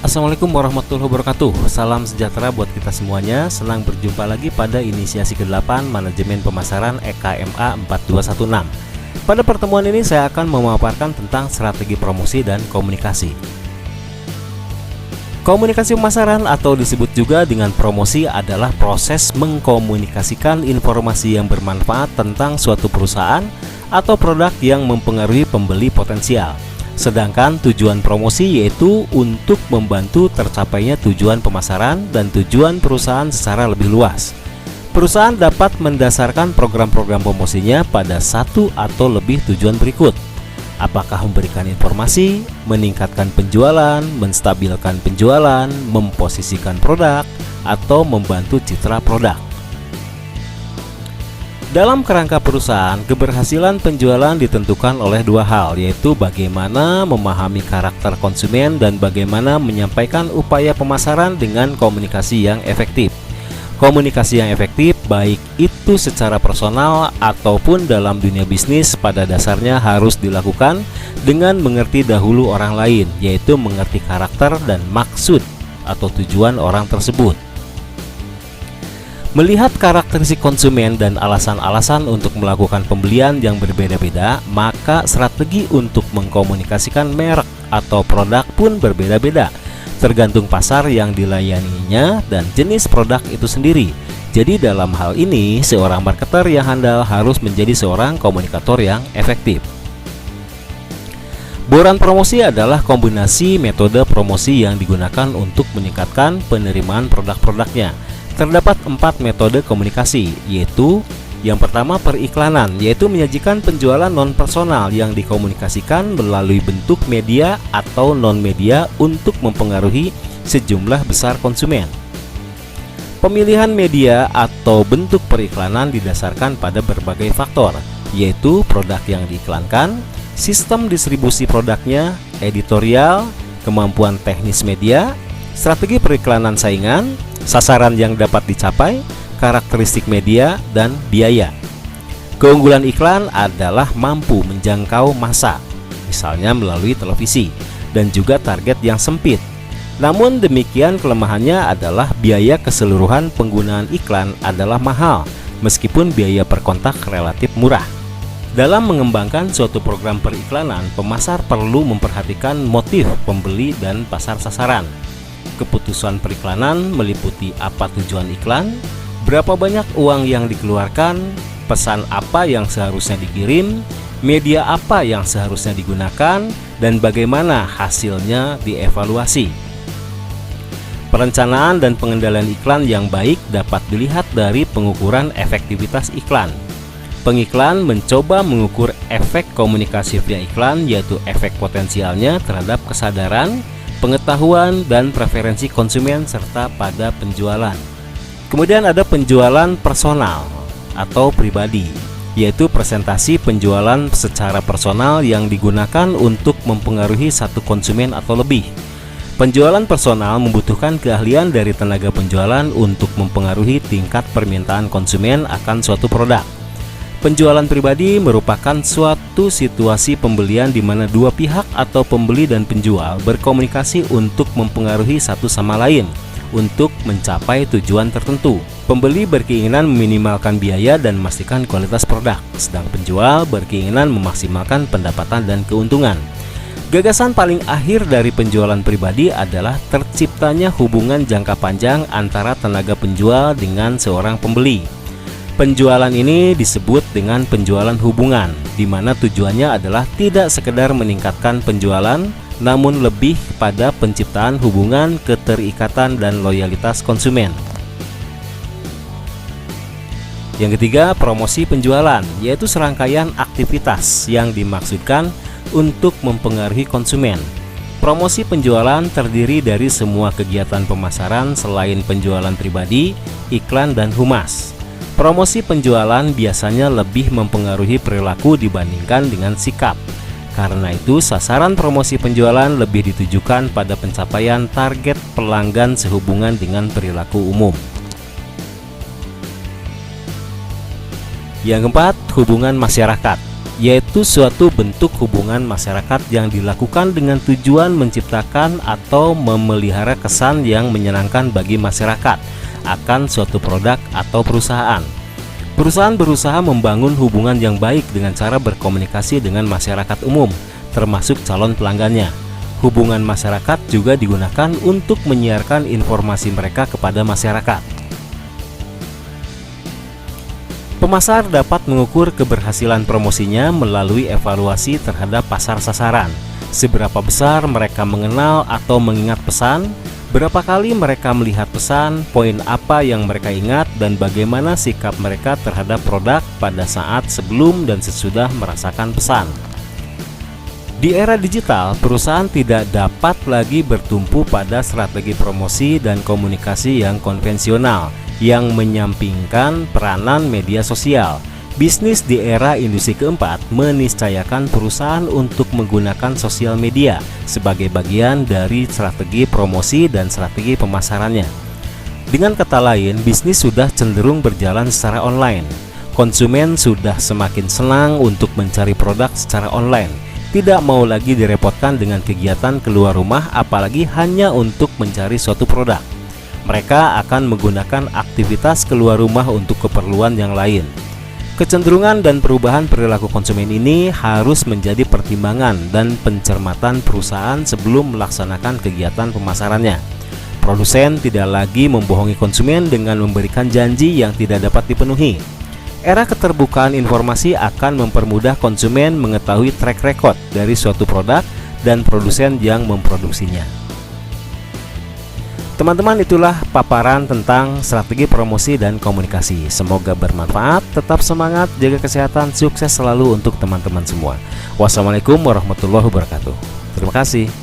Assalamualaikum warahmatullahi wabarakatuh. Salam sejahtera buat kita semuanya. Senang berjumpa lagi pada inisiasi ke-8 Manajemen Pemasaran EKMA 4216. Pada pertemuan ini saya akan memaparkan tentang strategi promosi dan komunikasi. Komunikasi pemasaran atau disebut juga dengan promosi adalah proses mengkomunikasikan informasi yang bermanfaat tentang suatu perusahaan atau produk yang mempengaruhi pembeli potensial. Sedangkan tujuan promosi yaitu untuk membantu tercapainya tujuan pemasaran dan tujuan perusahaan secara lebih luas. Perusahaan dapat mendasarkan program-program promosinya pada satu atau lebih tujuan berikut. Apakah memberikan informasi, meningkatkan penjualan, menstabilkan penjualan, memposisikan produk, atau membantu citra produk. Dalam kerangka perusahaan, keberhasilan penjualan ditentukan oleh dua hal, yaitu bagaimana memahami karakter konsumen dan bagaimana menyampaikan upaya pemasaran dengan komunikasi yang efektif. Komunikasi yang efektif, baik itu secara personal ataupun dalam dunia bisnis, pada dasarnya harus dilakukan dengan mengerti dahulu orang lain, yaitu mengerti karakter dan maksud atau tujuan orang tersebut. Melihat karakteristik konsumen dan alasan-alasan untuk melakukan pembelian yang berbeda-beda, maka strategi untuk mengkomunikasikan merek atau produk pun berbeda-beda, tergantung pasar yang dilayaninya dan jenis produk itu sendiri. Jadi dalam hal ini, seorang marketer yang handal harus menjadi seorang komunikator yang efektif. Buaran promosi adalah kombinasi metode promosi yang digunakan untuk meningkatkan penerimaan produk-produknya. Terdapat 4 metode komunikasi, yaitu yang pertama periklanan, yaitu menyajikan penjualan non-personal yang dikomunikasikan melalui bentuk media atau non-media untuk mempengaruhi sejumlah besar konsumen. Pemilihan media atau bentuk periklanan didasarkan pada berbagai faktor, yaitu produk yang diiklankan, sistem distribusi produknya, editorial, kemampuan teknis media, strategi periklanan saingan, sasaran yang dapat dicapai, karakteristik media, dan biaya. Keunggulan iklan adalah mampu menjangkau massa, misalnya melalui televisi, dan juga target yang sempit. Namun demikian, kelemahannya adalah biaya keseluruhan penggunaan iklan adalah mahal, meskipun biaya per kontak relatif murah. Dalam mengembangkan suatu program periklanan, pemasar perlu memperhatikan motif pembeli dan pasar sasaran. Keputusan periklanan meliputi apa tujuan iklan, berapa banyak uang yang dikeluarkan, pesan apa yang seharusnya dikirim, media apa yang seharusnya digunakan, dan bagaimana hasilnya dievaluasi. Perencanaan dan pengendalian iklan yang baik dapat dilihat dari pengukuran efektivitas iklan. Pengiklan mencoba mengukur efek komunikasi via iklan, yaitu efek potensialnya terhadap kesadaran, pengetahuan, dan preferensi konsumen serta pada penjualan. Kemudian ada penjualan personal atau pribadi, yaitu presentasi penjualan secara personal yang digunakan untuk mempengaruhi satu konsumen atau lebih. Penjualan personal membutuhkan keahlian dari tenaga penjualan untuk mempengaruhi tingkat permintaan konsumen akan suatu produk. Penjualan pribadi merupakan suatu situasi pembelian di mana dua pihak atau pembeli dan penjual berkomunikasi untuk mempengaruhi satu sama lain untuk mencapai tujuan tertentu. Pembeli berkeinginan meminimalkan biaya dan memastikan kualitas produk, sedang penjual berkeinginan memaksimalkan pendapatan dan keuntungan. Gagasan paling akhir dari penjualan pribadi adalah terciptanya hubungan jangka panjang antara tenaga penjual dengan seorang pembeli. Penjualan ini disebut dengan penjualan hubungan, di mana tujuannya adalah tidak sekedar meningkatkan penjualan, namun lebih pada penciptaan hubungan, keterikatan, dan loyalitas konsumen. Yang ketiga, promosi penjualan, yaitu serangkaian aktivitas yang dimaksudkan untuk mempengaruhi konsumen. Promosi penjualan terdiri dari semua kegiatan pemasaran selain penjualan pribadi, iklan, dan humas. Promosi penjualan biasanya lebih mempengaruhi perilaku dibandingkan dengan sikap. Karena itu, sasaran promosi penjualan lebih ditujukan pada pencapaian target pelanggan sehubungan dengan perilaku umum. Yang keempat, hubungan masyarakat, yaitu suatu bentuk hubungan masyarakat yang dilakukan dengan tujuan menciptakan atau memelihara kesan yang menyenangkan bagi masyarakat akan suatu produk atau perusahaan. Perusahaan berusaha membangun hubungan yang baik dengan cara berkomunikasi dengan masyarakat umum, termasuk calon pelanggannya. Hubungan masyarakat juga digunakan untuk menyiarkan informasi mereka kepada masyarakat. Pemasar dapat mengukur keberhasilan promosinya melalui evaluasi terhadap pasar sasaran. Seberapa besar mereka mengenal atau mengingat pesan, berapa kali mereka melihat pesan, poin apa yang mereka ingat, dan bagaimana sikap mereka terhadap produk pada saat sebelum dan sesudah merasakan pesan. Di era digital, perusahaan tidak dapat lagi bertumpu pada strategi promosi dan komunikasi yang konvensional yang menyampingkan peranan media sosial. Bisnis di era industri keempat meniscayakan perusahaan untuk menggunakan sosial media sebagai bagian dari strategi promosi dan strategi pemasarannya. Dengan kata lain, bisnis sudah cenderung berjalan secara online. Konsumen sudah semakin senang untuk mencari produk secara online, tidak mau lagi direpotkan dengan kegiatan keluar rumah, apalagi hanya untuk mencari suatu produk. Mereka akan menggunakan aktivitas keluar rumah untuk keperluan yang lain. Kecenderungan dan perubahan perilaku konsumen ini harus menjadi pertimbangan dan pencermatan perusahaan sebelum melaksanakan kegiatan pemasarannya. Produsen tidak lagi membohongi konsumen dengan memberikan janji yang tidak dapat dipenuhi. Era keterbukaan informasi akan mempermudah konsumen mengetahui track record dari suatu produk dan produsen yang memproduksinya. Teman-teman, itulah paparan tentang strategi promosi dan komunikasi. Semoga bermanfaat, tetap semangat, jaga kesehatan, sukses selalu untuk teman-teman semua. Wassalamualaikum warahmatullahi wabarakatuh. Terima kasih.